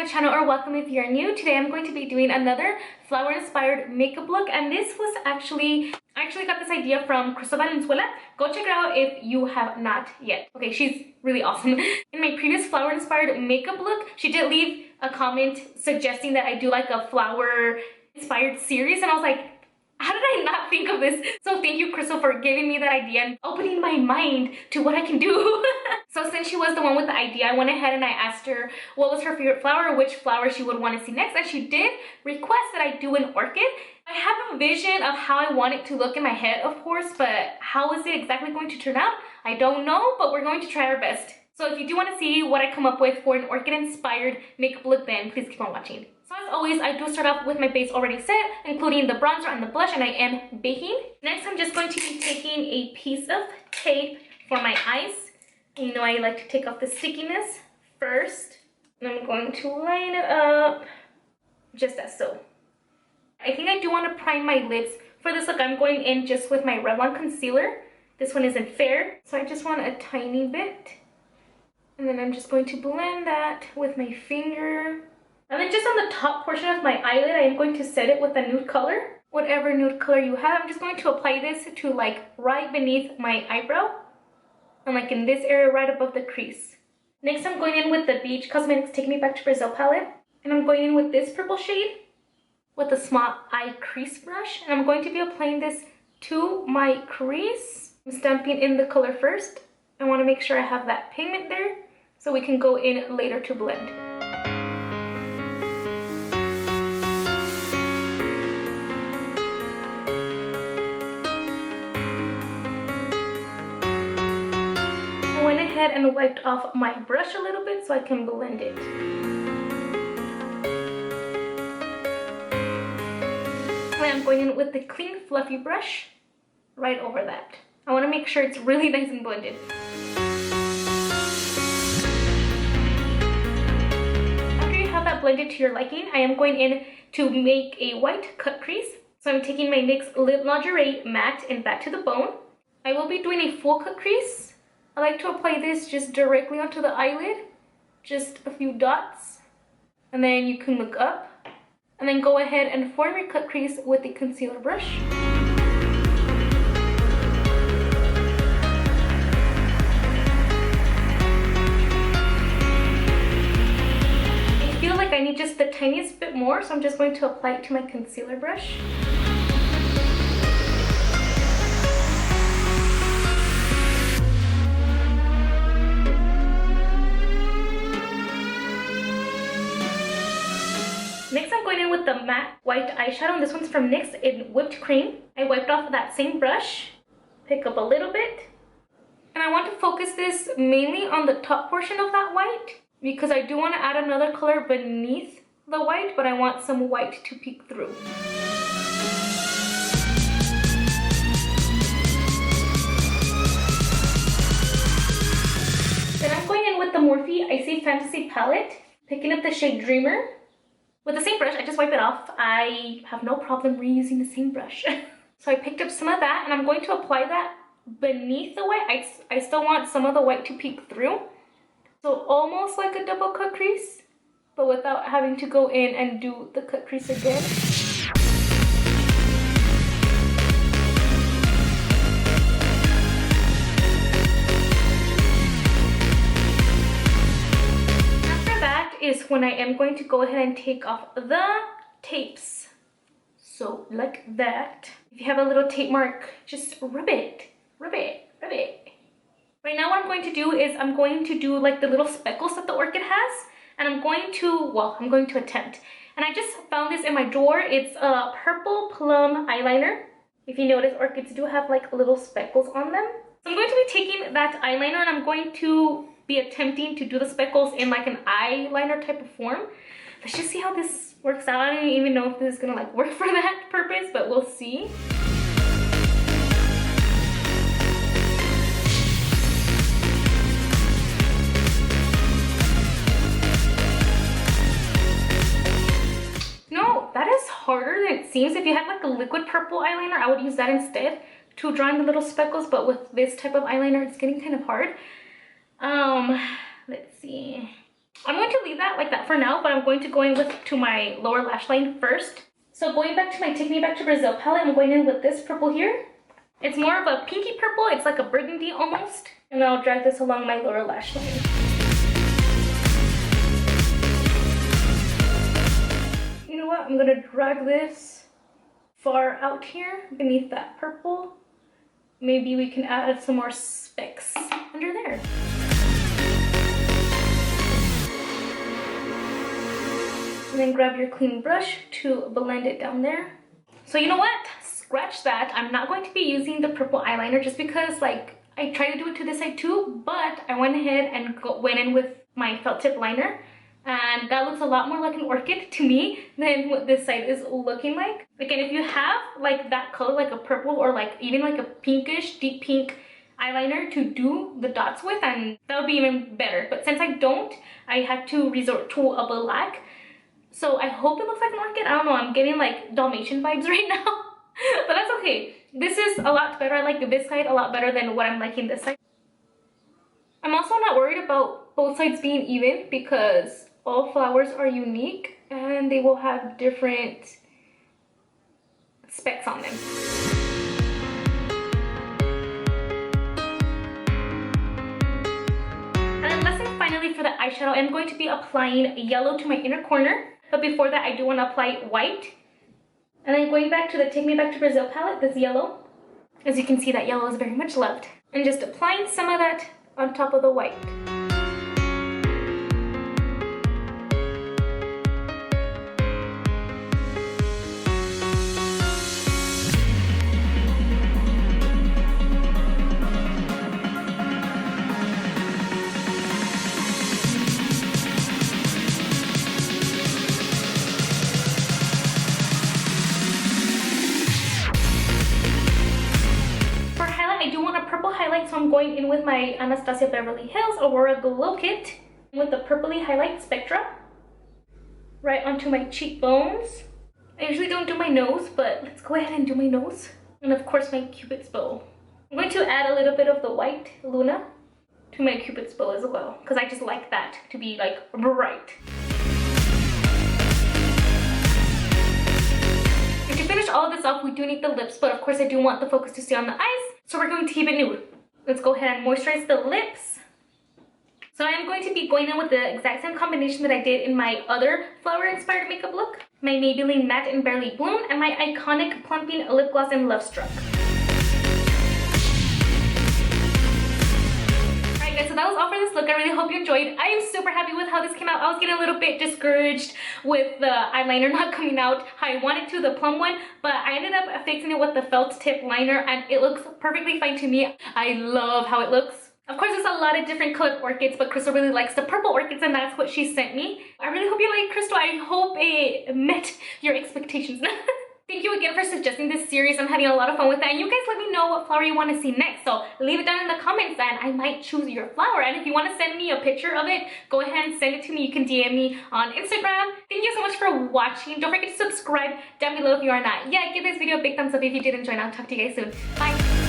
channel, or welcome if you're new. Today I'm going to be doing another flower inspired makeup look, and this was I actually got this idea from Valenzuela. Go check it out if you have not yet. Okay, she's really awesome. In my previous flower inspired makeup look, she did leave a comment suggesting that I do like a flower inspired series, and I was like, how did I not think of this? So thank you, Crystal, for giving me that idea and opening my mind to what I can do. So since she was the one with the idea, I went ahead and I asked her what was her favorite flower, which flower she would want to see next, and she did request that I do an orchid. I have a vision of how I want it to look in my head, of course, but how is it exactly going to turn out? I don't know, but we're going to try our best. So if you do want to see what I come up with for an orchid-inspired makeup look, then please keep on watching. So as always, I do start off with my base already set, including the bronzer and the blush, and I am baking. Next, I'm just going to be taking a piece of tape for my eyes. You know I like to take off the stickiness first. And I'm going to line it up just as so. I think I do want to prime my lips. For this look, I'm going in just with my Revlon concealer. This one isn't fair, so I just want a tiny bit. And then I'm just going to blend that with my finger. And then just on the top portion of my eyelid, I am going to set it with a nude color. Whatever nude color you have, I'm just going to apply this to like right beneath my eyebrow. And like in this area right above the crease. Next, I'm going in with the Beach Cosmetics Take Me Back to Brazil palette. And I'm going in with this purple shade with a small eye crease brush. And I'm going to be applying this to my crease. I'm stamping in the color first. I want to make sure I have that pigment there so we can go in later to blend. I went ahead and wiped off my brush a little bit so I can blend it. And I'm going in with the clean fluffy brush right over that. I want to make sure it's really nice and blended. After you have that blended to your liking, I am going in to make a white cut crease. So I'm taking my NYX Lip Lingerie Matte in Back to the Bone. I will be doing a full cut crease. I like to apply this just directly onto the eyelid, just a few dots, and then you can look up, and then go ahead and form your cut crease with the concealer brush. I feel like I need just the tiniest bit more, so I'm just going to apply it to my concealer brush. Next, I'm going in with the matte white eyeshadow, and this one's from NYX in Whipped Cream. I wiped off that same brush, pick up a little bit, and I want to focus this mainly on the top portion of that white because I do want to add another color beneath the white, but I want some white to peek through. Then I'm going in with the Morphe Icy Fantasy palette, picking up the shade Dreamer. With the same brush, I just wipe it off. I have no problem reusing the same brush. So I picked up some of that, and I'm going to apply that beneath the white. I still want some of the white to peek through. So almost like a double cut crease, but without having to go in and do the cut crease again. Is when I am going to go ahead and take off the tapes. So like that. If you have a little tape mark, just rub it, rub it, rub it. Right now what I'm going to do is I'm going to do like the little speckles that the orchid has, and I'm going to attempt. And I just found this in my drawer. It's a purple plum eyeliner. If you notice, orchids do have like little speckles on them. So I'm going to be taking that eyeliner and I'm going to be attempting to do the speckles in like an eyeliner type of form. Let's just see how this works out. I don't even know if this is gonna like work for that purpose, but we'll see. No, that is harder than it seems. If you had like a liquid purple eyeliner, I would use that instead to draw in the little speckles, but with this type of eyeliner, it's getting kind of hard. Let's see. I'm going to leave that like that for now, but I'm going to go in to my lower lash line first. So going back to my Take Me Back to Brazil palette, I'm going in with this purple here. It's more of a pinky purple. It's like a burgundy almost. And I'll drag this along my lower lash line. You know what? I'm gonna drag this far out here beneath that purple. Maybe we can add some more specks under there. And then grab your clean brush to blend it down there. So you know what? Scratch that. I'm not going to be using the purple eyeliner just because like I tried to do it to this side too, but I went ahead and went in with my felt tip liner. And that looks a lot more like an orchid to me than what this side is looking like. Again, if you have like that color, like a purple or like even like a pinkish, deep pink eyeliner to do the dots with, and that would be even better. But since I don't, I had to resort to a black. So I hope it looks like an orchid. I don't know, I'm getting like Dalmatian vibes right now. But that's okay. This is a lot better. I like this side a lot better than what I'm liking this side. I'm also not worried about both sides being even because all flowers are unique and they will have different specs on them. And then last and finally for the eyeshadow, I'm going to be applying yellow to my inner corner. But before that, I do want to apply white. And then going back to the Take Me Back to Brazil palette, this yellow. As you can see, that yellow is very much loved. And just applying some of that on top of the white. So I'm going in with my Anastasia Beverly Hills Aurora Glow Kit with the purpley highlight spectra right onto my cheekbones. I usually don't do my nose, but let's go ahead and do my nose. And of course my Cupid's bow. I'm going to add a little bit of the white Luna to my Cupid's bow as well, because I just like that to be like bright. To finish all of this off, we do need the lips, but of course I do want the focus to stay on the eyes, so we're going to keep it nude. Let's go ahead and moisturize the lips. So I'm going to be going in with the exact same combination that I did in my other flower-inspired makeup look. My Maybelline Matte and Barely Bloom and my iconic plumping lip gloss in Love Struck. Alright guys, so that was all for this look. I really hope you enjoyed. I am super happy with how this came out. I was getting a little bit discouraged with the eyeliner not coming out how I wanted to, the plum one, but I ended up fixing it with the felt tip liner and it looks perfectly fine to me. I love how it looks. Of course, there's a lot of different colored orchids, but Crystal really likes the purple orchids and that's what she sent me. I really hope you like Crystal. I hope it met your expectations. Thank you again for suggesting this series. I'm having a lot of fun with it. And you guys let me know what flower you want to see next. So leave it down in the comments and I might choose your flower. And if you want to send me a picture of it, go ahead and send it to me. You can DM me on Instagram. Thank you so much for watching. Don't forget to subscribe down below if you are not yet. Give this video a big thumbs up if you did enjoy and I'll talk to you guys soon. Bye.